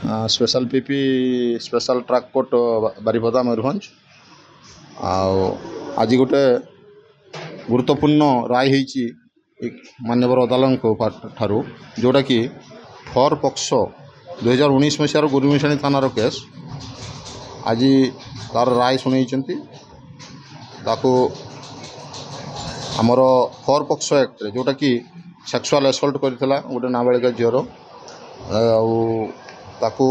Special PP special track court Baripada Mayurbhanj आज गोटे गुरुत्वपूर्ण राय होती माननीय अदालत ठारू जोटा कि फर पक्ष 2019 मसीहार गुरुमिशाणी थानार केस आज तार राय शुणी आमर फर पक्ष एक्ट जोटा कि सेक्सुअल असल्ट करथिला गोटे नाबालिका झीर ताकू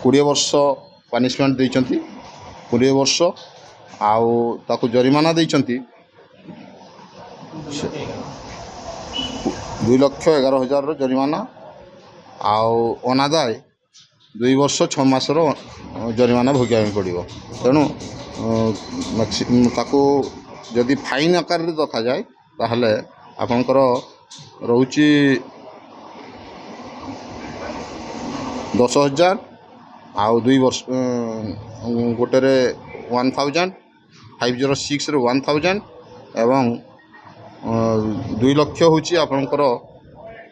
20 वर्ष पनिशमेंट देइचंती 20 वर्ष आउ ताकू जरिमाना देइचंती 2,11,000 जरिमाना आउ अनादाय 2 वर्ष 6 मासर जरिमाना भोगिया पड़ो। तेणु ताकू जदि फाइन आकार रखा जाए ताहले आपणकर रोची 10,000 आउ 2 वर्ष गोटे 1,000 506 1,000 एवं 2 लाख हूँ आपणकर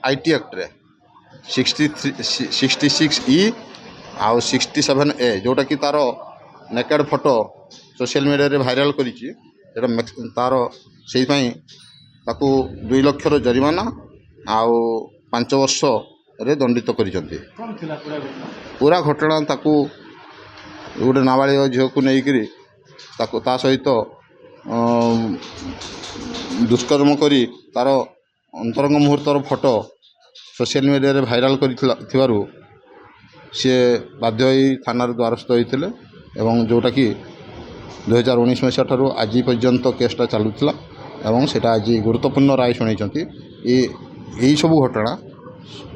आईटी एक्ट रे 66E आउ 67A जोटा कि तार नेकेड फोटो सोशल मीडिया रे भाइराल करिछि तार से ताकू 2 लाख जरिमाना आउ 5 वर्ष रे दंडित करिसंती। पूरा घटना ताकू गोटे नाबालिग झील को लेकर ताकू ता सहित दुष्कर्म करी तार अंतरंग मुहूर्तर फोटो सोशल मीडिया रे भाइराल करिथिबारु सी बाध्य होई थाना द्वारस्थ होइतिले एवं जोटा कि 2019 मसीहा ठारू आज पर्यंत केसटा चलुला एवं सेटा आज गुरुत्वपूर्ण राय शुणाइछंती। यही सब घटना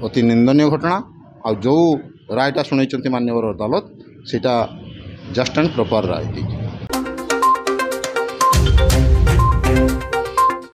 अति निंदनीय घटना आ जो रायटा शुणाइछंती माननीय अदालत सेटा जस्ट एंड प्रॉपर राय।